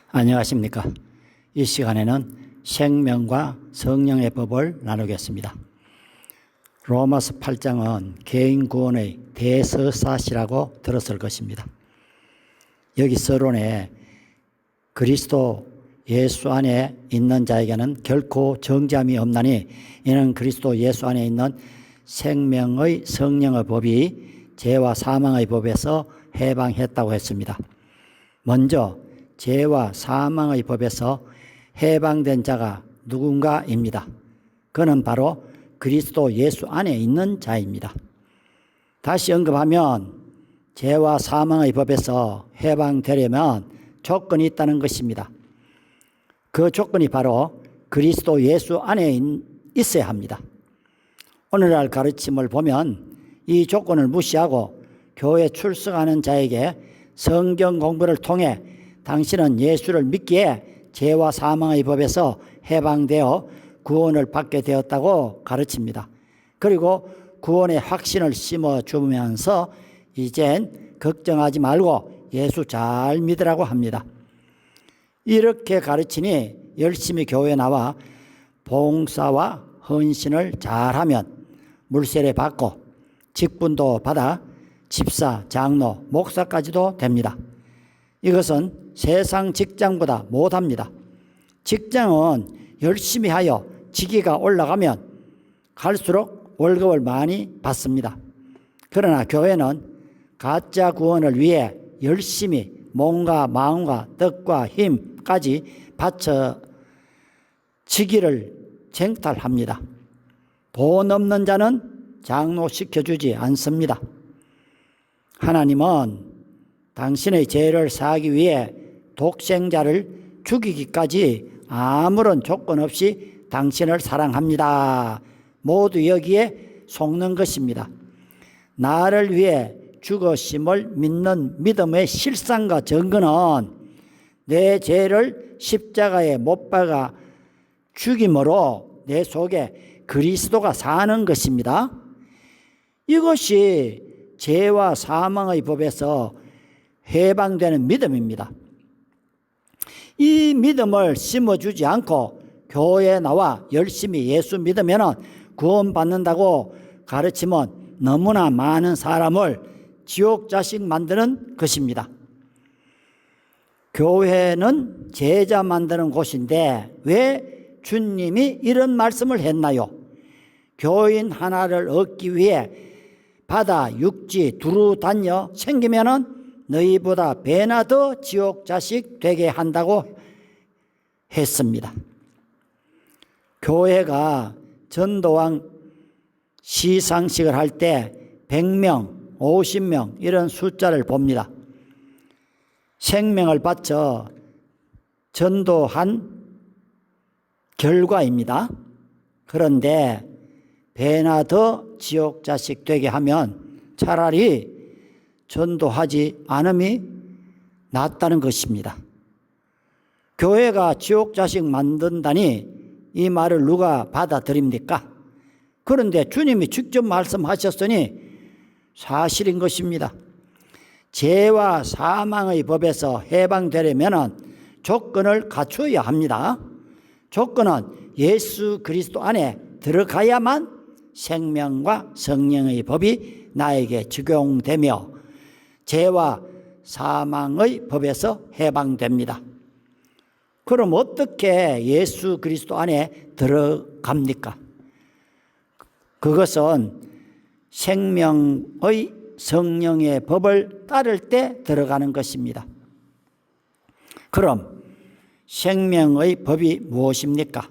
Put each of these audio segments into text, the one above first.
안녕하십니까. 이 시간에는 생명과 성령의 법을 나누겠습니다. 로마서 8장은 개인 구원의 대서사시라고 들었을 것입니다. 여기 서론에 그리스도 예수 안에 있는 자에게는 결코 정죄함이 없나니 이는 그리스도 예수 안에 있는 생명의 성령의 법이 죄와 사망의 법에서 해방했다고 했습니다. 먼저 죄와 사망의 법에서 해방된 자가 누군가입니다. 그는 바로 그리스도 예수 안에 있는 자입니다. 다시 언급하면 죄와 사망의 법에서 해방되려면 조건이 있다는 것입니다. 그 조건이 바로 그리스도 예수 안에 있어야 합니다. 오늘날 가르침을 보면 이 조건을 무시하고 교회 출석하는 자에게 성경 공부를 통해 당신은 예수를 믿기에 죄와 사망의 법에서 해방되어 구원을 받게 되었다고 가르칩니다. 그리고 구원의 확신을 심어주면서 이젠 걱정하지 말고 예수 잘 믿으라고 합니다. 이렇게 가르치니 열심히 교회에 나와 봉사와 헌신을 잘하면 물세례 받고 직분도 받아 집사, 장로, 목사까지도 됩니다. 이것은 세상 직장보다 못합니다. 직장은 열심히 하여 직위가 올라가면 갈수록 월급을 많이 받습니다. 그러나 교회는 가짜 구원을 위해 열심히 몸과 마음과 뜻과 힘까지 바쳐 직위를 쟁탈합니다. 돈 없는 자는 장로 시켜주지 않습니다. 하나님은 당신의 죄를 사하기 위해 독생자를 죽이기까지 아무런 조건 없이 당신을 사랑합니다. 모두 여기에 속는 것입니다. 나를 위해 죽으심을 믿는 믿음의 실상과 증거는 내 죄를 십자가에 못 박아 죽임으로 내 속에 그리스도가 사는 것입니다. 이것이 죄와 사망의 법에서 해방되는 믿음입니다. 이 믿음을 심어주지 않고 교회에 나와 열심히 예수 믿으면 구원받는다고 가르치면 너무나 많은 사람을 지옥 자식 만드는 것입니다. 교회는 제자 만드는 곳인데 왜 주님이 이런 말씀을 했나요? 교인 하나를 얻기 위해 바다 육지 두루 다녀 생기면은 너희보다 배나 더 지옥 자식 되게 한다고 했습니다. 교회가 전도왕 시상식을 할 때 100명, 50명 이런 숫자를 봅니다. 생명을 바쳐 전도한 결과입니다. 그런데 배나 더 지옥 자식 되게 하면 차라리 전도하지 않음이 낫다는 것입니다. 교회가 지옥 자식 만든다니 이 말을 누가 받아들입니까? 그런데 주님이 직접 말씀하셨으니 사실인 것입니다. 죄와 사망의 법에서 해방되려면 조건을 갖추어야 합니다. 조건은 예수 그리스도 안에 들어가야만 생명과 성령의 법이 나에게 적용되며 죄와 사망의 법에서 해방됩니다. 그럼 어떻게 예수 그리스도 안에 들어갑니까? 그것은 생명의 성령의 법을 따를 때 들어가는 것입니다. 그럼 생명의 법이 무엇입니까?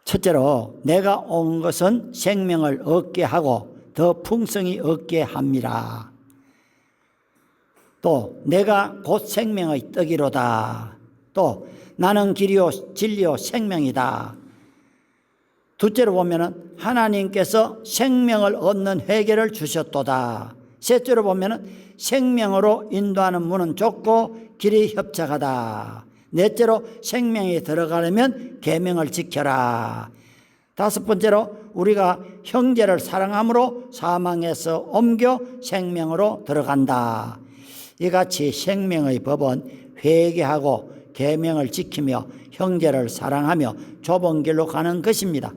첫째로 내가 온 것은 생명을 얻게 하고 더 풍성히 얻게 합니다. 또 내가 곧 생명의 떡이로다. 또 나는 길이요 진리요 생명이다. 둘째로 보면은 하나님께서 생명을 얻는 회개를 주셨도다. 셋째로 보면은 생명으로 인도하는 문은 좁고 길이 협착하다. 넷째로 생명에 들어가려면 계명을 지켜라. 다섯 번째로 우리가 형제를 사랑함으로 사망에서 옮겨 생명으로 들어간다. 이같이 생명의 법은 회개하고 계명을 지키며 형제를 사랑하며 좁은 길로 가는 것입니다.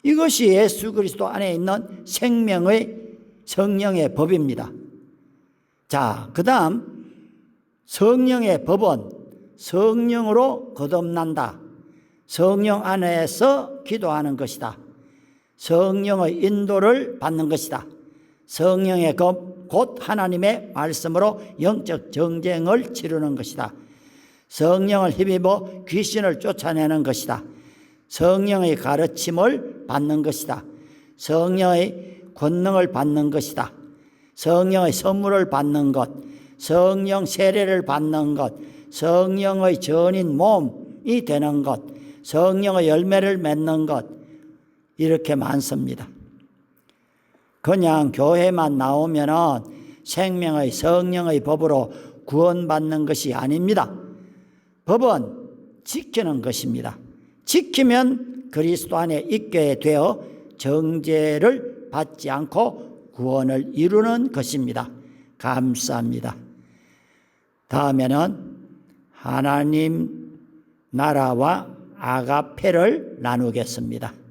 이것이 예수 그리스도 안에 있는 생명의 성령의 법입니다. 자, 그 다음 성령의 법은 성령으로 거듭난다. 성령 안에서 기도하는 것이다. 성령의 인도를 받는 것이다. 성령의 곧 하나님의 말씀으로 영적 정쟁을 치르는 것이다. 성령을 힘입어 귀신을 쫓아내는 것이다. 성령의 가르침을 받는 것이다. 성령의 권능을 받는 것이다. 성령의 선물을 받는 것, 성령 세례를 받는 것, 성령의 전인 몸이 되는 것, 성령의 열매를 맺는 것, 이렇게 많습니다. 그냥 교회만 나오면은 생명의 성령의 법으로 구원받는 것이 아닙니다. 법은 지키는 것입니다. 지키면 그리스도 안에 있게 되어 정죄를 받지 않고 구원을 이루는 것입니다. 감사합니다. 다음에는 하나님 나라와 아가페를 나누겠습니다.